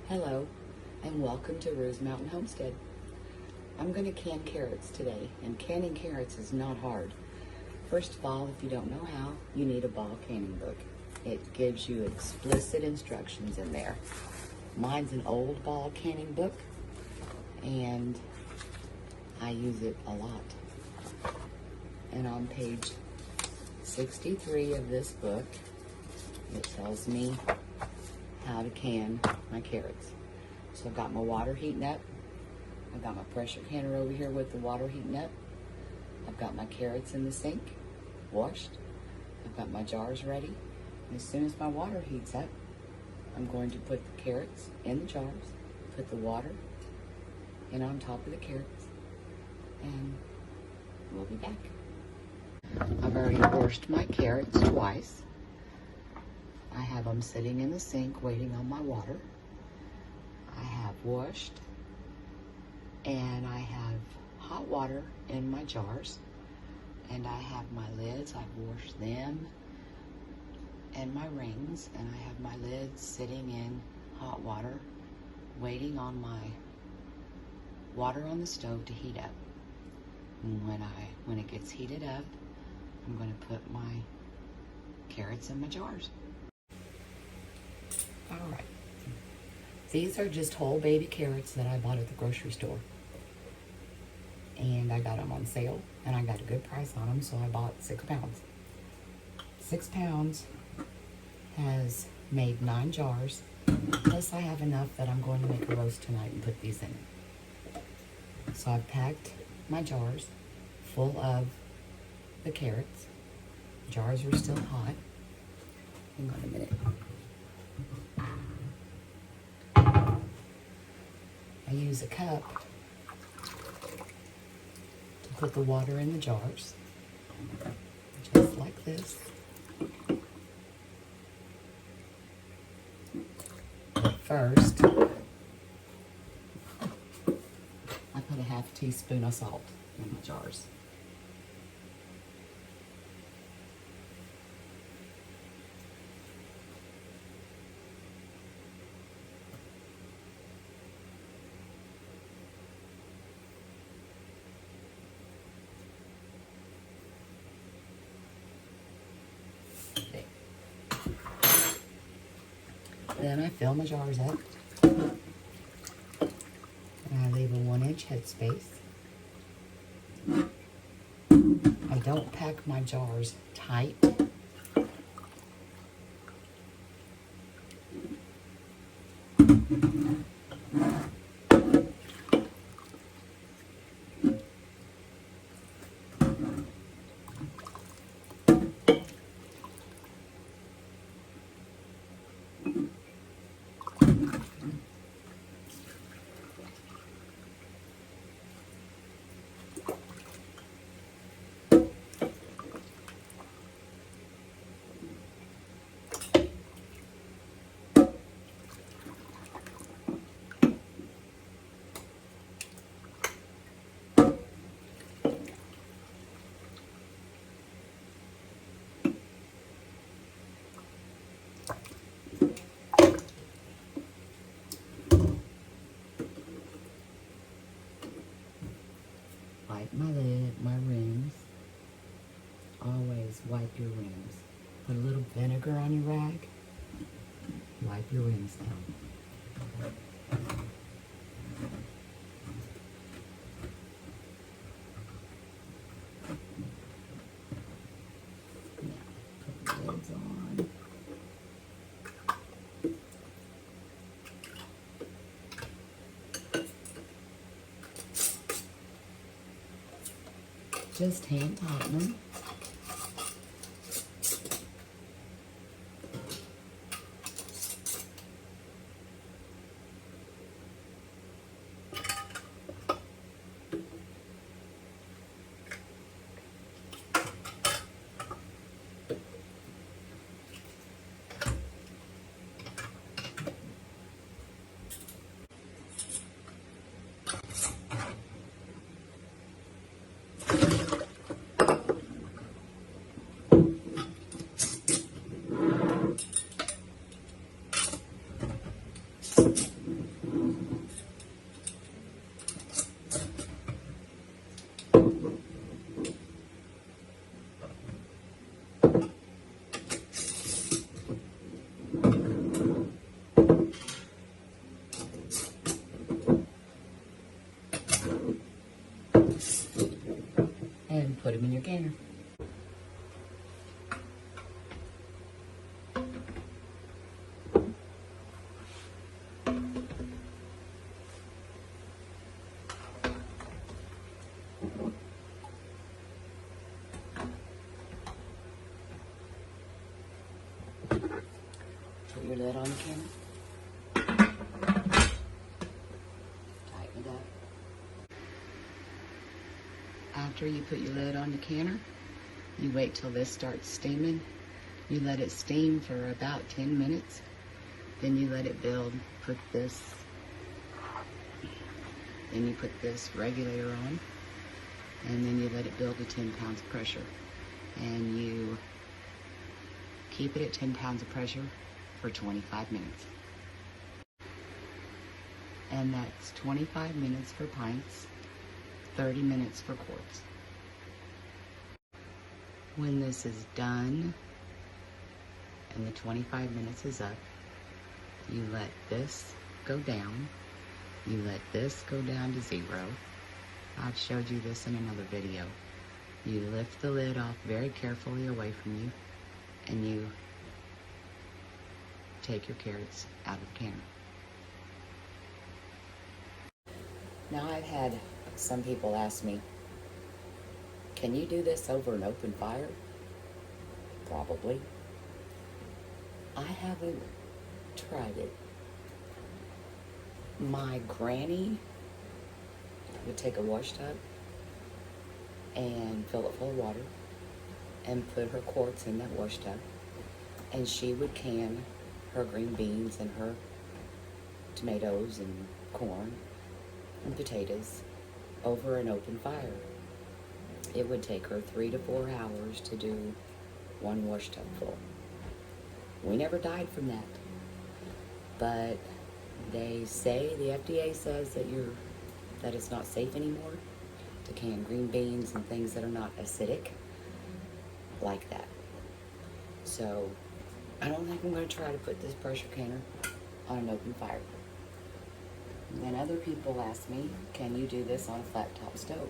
Hello, and welcome to Ruesmountainhomestead. I'm going to can carrots today, and canning carrots is not hard. First of all, if you don't know how, you need a ball canning book. It gives you explicit instructions in there. Mine's an old ball canning book, and I use it a lot. And on page 63 of this book, it tells me how to can my carrots. So I've got my water heating up. I've got my pressure canner over here with the water heating up. I've got my carrots in the sink, washed. I've got my jars ready. And as soon as my water heats up, I'm going to put the carrots in the jars, put the water in on top of the carrots, and we'll be back. I've already washed my carrots twice. I have them sitting in the sink waiting on my water. I have washed, and I have hot water in my jars, and I have my lids. I've washed them and my rings, and I have my lids sitting in hot water waiting on my water on the stove to heat up. And when it gets heated up, I'm going to put my carrots in my jars. All right, these are just whole baby carrots that I bought at the grocery store. And I got them on sale, and I got a good price on them, so I bought 6 pounds. 6 pounds has made 9 jars, plus I have enough that I'm going to make a roast tonight and put these in it. So I've packed my jars full of the carrots. Jars are still hot. Hang on a minute. I use a cup to put the water in the jars, just like this. But first, I put a half teaspoon of salt in my jars. Then I fill my jars up, and I leave a 1-inch headspace. I don't pack my jars tight. Wipe my lid, my rims. Always wipe your rims. Put a little vinegar on your rag. Wipe your rims down. Now, put the lids on. Just hand tighten them. your lid on the canner. Tighten it up. After you put your lid on the canner, you wait till this starts steaming. You let it steam for about 10 minutes. Then you let it build. Then you put this regulator on, and then you let it build to 10 pounds of pressure. And you keep it at 10 pounds of pressure for 25 minutes. And that's 25 minutes for pints, 30 minutes for quarts. When this is done and the 25 minutes is up, you let this go down. You let this go down to 0. I've showed you this in another video. You lift the lid off very carefully away from you, and you take your carrots out of the canner. Now, I've had some people ask me, can you do this over an open fire? Probably. I haven't tried it. My granny would take a wash tub and fill it full of water and put her quarts in that wash tub, and she would can her green beans and her tomatoes and corn and potatoes over an open fire. It would take her 3 to 4 hours to do one wash tub full. We never died from that, but they say, the FDA says that it's not safe anymore to can green beans and things that are not acidic like that. So I don't think I'm going to try to put this pressure canner on an open fire. And then other people ask me, can you do this on a flat top stove?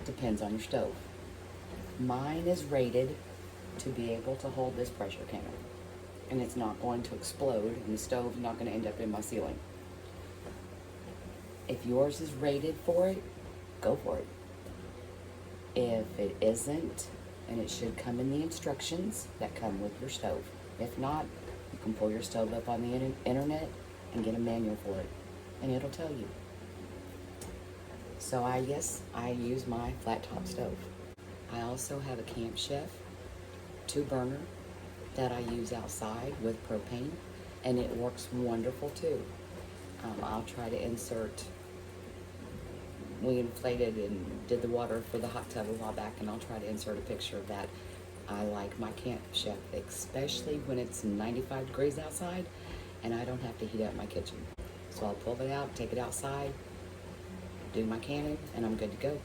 Depends on your stove. Mine is rated to be able to hold this pressure canner, and it's not going to explode, and the stove is not going to end up in my ceiling. If yours is rated for it, go for it. If it isn't, and it should come in the instructions that come with your stove. If not, you can pull your stove up on the internet and get a manual for it, and it'll tell you. So I use my flat top stove. I also have a Camp Chef 2-burner that I use outside with propane, and it works wonderful too. I'll try to insert, we inflated and did the water for the hot tub a while back, and I'll try to insert a picture of that. I like my Camp Chef, especially when it's 95 degrees outside and I don't have to heat up my kitchen. So I'll pull it out, take it outside, do my canning, and I'm good to go.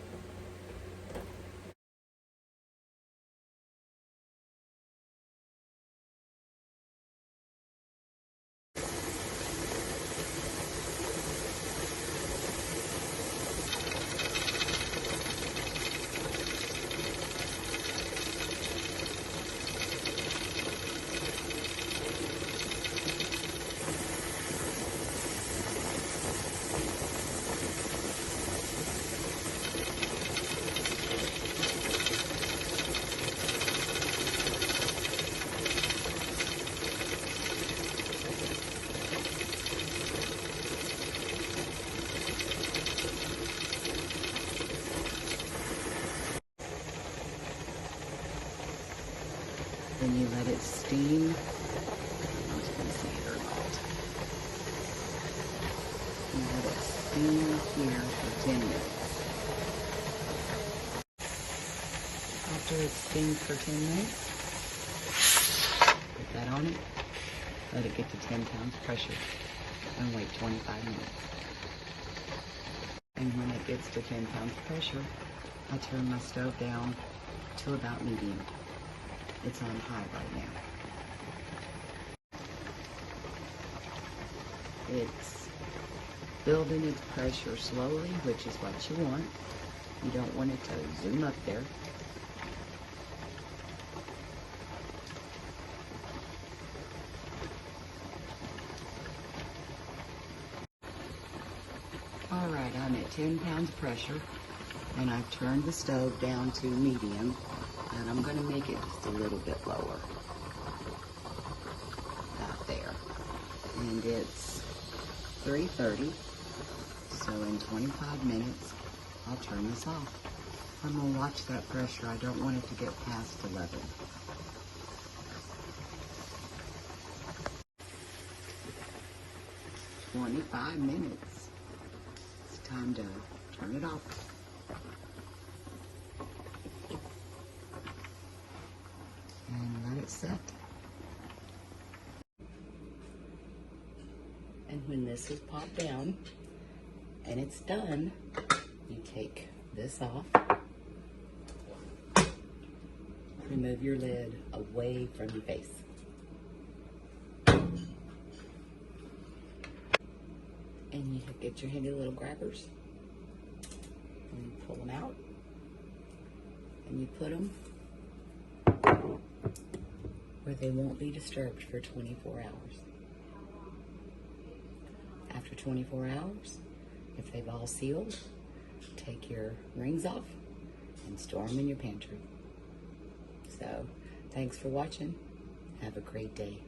Then you let it steam. I was going to say it or not. You let it steam here for 10 minutes. After it's steamed for 10 minutes, put that on it, let it get to 10 pounds pressure, and wait 25 minutes. And when it gets to 10 pounds pressure, I turn my stove down to about medium. It's on high right now. It's building its pressure slowly, which is what you want. You don't want it to zoom up there. All right, I'm at 10 pounds pressure, and I've turned the stove down to medium. And I'm going to make it just a little bit lower. and it's 3:30, so in 25 minutes I'll turn this off. I'm going to watch that pressure. I don't want it to get past 11. "25 minutes. It's time to turn it off. And let it set. And when this is popped down and it's done, you take this off, remove your lid away from your face. And you get your handy little grabbers and you pull them out and you put them where they won't be disturbed for 24 hours. After 24 hours, if they've all sealed, take your rings off and store them in your pantry. So, thanks for watching. Have a great day.